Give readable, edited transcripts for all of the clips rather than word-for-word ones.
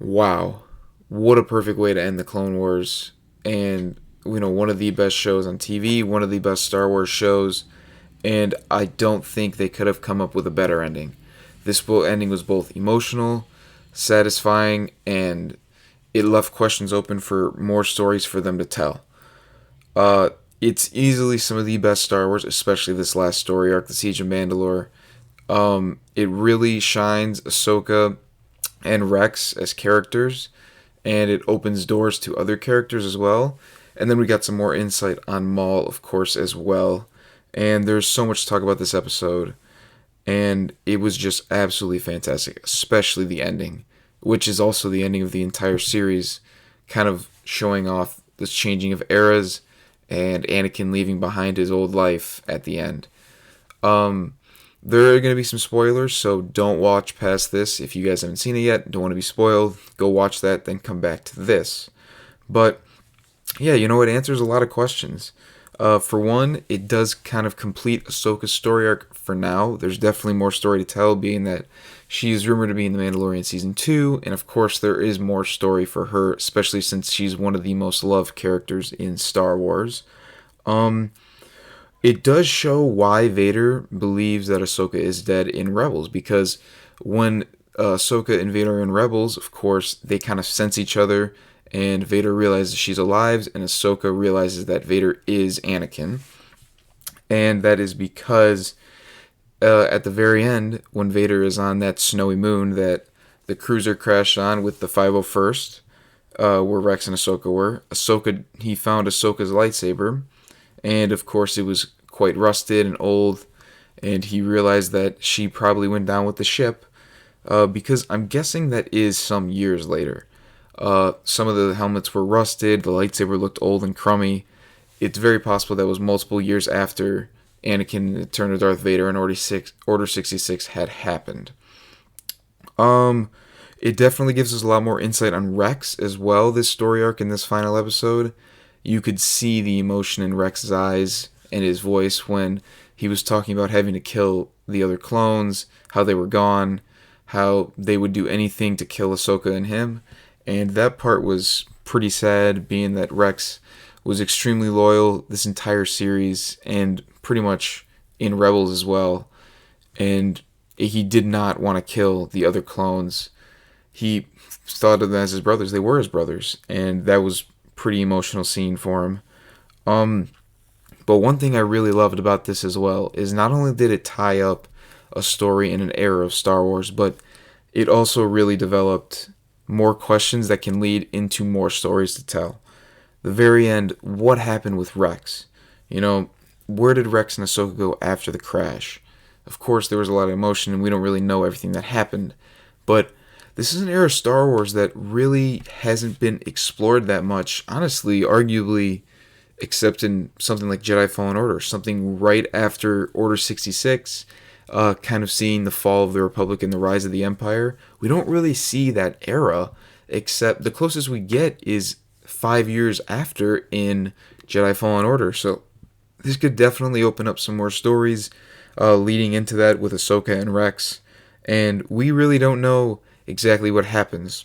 Wow. What a perfect way to end the Clone Wars. And, one of the best shows on TV, one of the best Star Wars shows. And I don't think they could have come up with a better ending. This ending was both emotional, satisfying, and it left questions open for more stories for them to tell. It's easily some of the best Star Wars, especially this last story arc, The Siege of Mandalore. It really shines Ahsoka and Rex as characters, and it opens doors to other characters as well. And then we got some more insight on Maul, of course, as well. And there's so much to talk about this episode, and it was just absolutely fantastic, especially the ending, which is also the ending of the entire series, kind of showing off this changing of eras and Anakin leaving behind his old life at the end. Um, there are going to be some spoilers, so don't watch past this. If you guys haven't seen it yet, don't want to be spoiled, go watch that, then come back to this. But yeah, it answers a lot of questions. For one, it does kind of complete Ahsoka's story arc for now. There's definitely more story to tell, being that she is rumored to be in The Mandalorian Season 2, and of course there is more story for her, especially since she's one of the most loved characters in Star Wars. Um, it does show why Vader believes that Ahsoka is dead in Rebels, because when Ahsoka and Vader are in Rebels, of course, they kind of sense each other, and Vader realizes she's alive, and Ahsoka realizes that Vader is Anakin. And that is because at the very end, when Vader is on that snowy moon that the cruiser crashed on with the 501st, where Rex and Ahsoka were, he found Ahsoka's lightsaber, and of course it was quite rusted and old, and he realized that she probably went down with the ship, because I'm guessing that is some years later. Some of the helmets were rusted, the lightsaber looked old and crummy. It's very possible that was multiple years after Anakin turned to Darth Vader and Order 66 had happened. It definitely gives us a lot more insight on Rex as well, this story arc in this final episode. You could see the emotion in Rex's eyes and his voice when he was talking about having to kill the other clones, how they were gone, how they would do anything to kill Ahsoka and him. And that part was pretty sad, being that Rex was extremely loyal this entire series and pretty much in Rebels as well. And he did not want to kill the other clones. He thought of them as his brothers. They were his brothers. And that was pretty emotional scene for him. But one thing I really loved about this as well is not only did it tie up a story in an era of Star Wars, but it also really developed more questions that can lead into more stories to tell. The very end, what happened with Rex? Where did Rex and Ahsoka go after the crash? Of course, there was a lot of emotion, and we don't really know everything that happened. But this is an era of Star Wars that really hasn't been explored that much, honestly, arguably, except in something like Jedi Fallen Order, something right after Order 66, kind of seeing the fall of the Republic and the rise of the Empire. We don't really see that era, except the closest we get is 5 years after in Jedi Fallen Order. So this could definitely open up some more stories leading into that with Ahsoka and Rex. And we really don't know exactly what happens.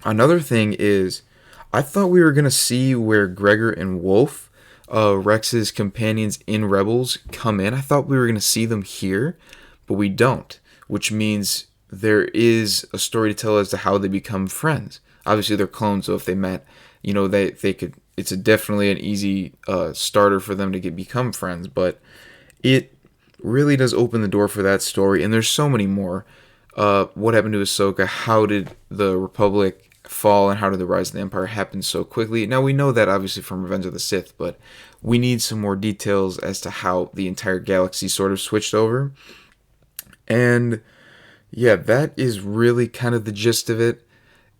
Another thing is, I thought we were going to see where Gregor and Wolf, Rex's companions in Rebels, come in. I thought we were going to see them here, but we don't, which means there is a story to tell as to how they become friends. Obviously, they're clones, so if they met, they could. It's definitely an easy starter for them to become friends, but it really does open the door for that story, and there's so many more. What happened to Ahsoka? How did the Republic fall, and how did the rise of the Empire happen so quickly? Now, we know that obviously from Revenge of the Sith, but we need some more details as to how the entire galaxy sort of switched over. And yeah, that is really kind of the gist of it.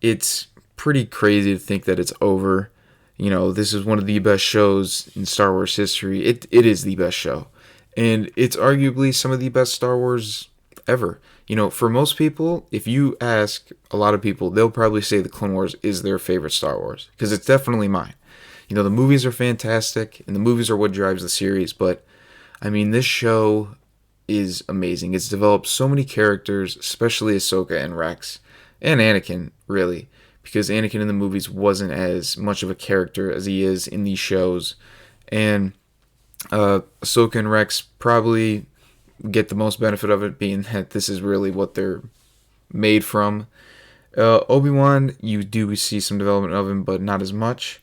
It's pretty crazy to think that it's over. This is one of the best shows in Star Wars history. It is the best show. And it's arguably some of the best Star Wars ever. For most people, if you ask a lot of people, they'll probably say the Clone Wars is their favorite Star Wars, because it's definitely mine. The movies are fantastic, and the movies are what drives the series, but, this show is amazing. It's developed so many characters, especially Ahsoka and Rex, and Anakin, really, because Anakin in the movies wasn't as much of a character as he is in these shows. And Ahsoka and Rex probably get the most benefit of it, being that this is really what they're made from. Obi-Wan, you do see some development of him, but not as much.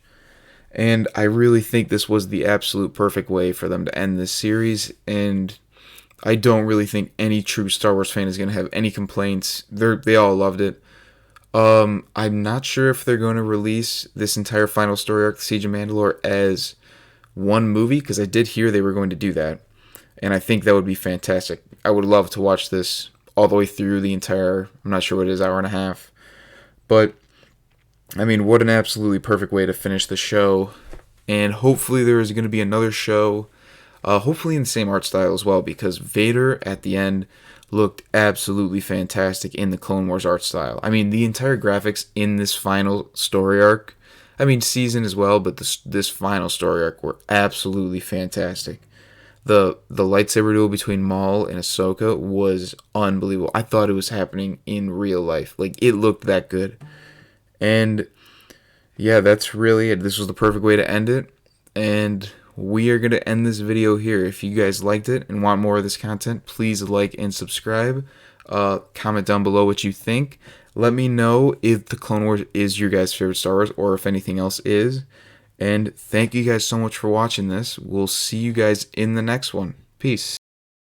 And I really think this was the absolute perfect way for them to end this series. And I don't really think any true Star Wars fan is going to have any complaints. They all loved it. I'm not sure if they're going to release this entire final story arc, The Siege of Mandalore, as one movie, because I did hear they were going to do that. And I think that would be fantastic. I would love to watch this all the way through the entire, I'm not sure what it is, hour and a half. But, I mean, what an absolutely perfect way to finish the show. And hopefully there is going to be another show, hopefully in the same art style as well, because Vader at the end looked absolutely fantastic in the Clone Wars art style. I mean, the entire graphics in this final story arc, I mean, season as well, but this final story arc were absolutely fantastic. The lightsaber duel between Maul and Ahsoka was unbelievable. I thought it was happening in real life. Like, it looked that good. And yeah, that's really it. This was the perfect way to end it. And we are going to end this video here. If you guys liked it and want more of this content, please like and subscribe. Comment down below what you think. Let me know if the Clone Wars is your guys' favorite Star Wars or if anything else is. And thank you guys so much for watching this. We'll see you guys in the next one. Peace.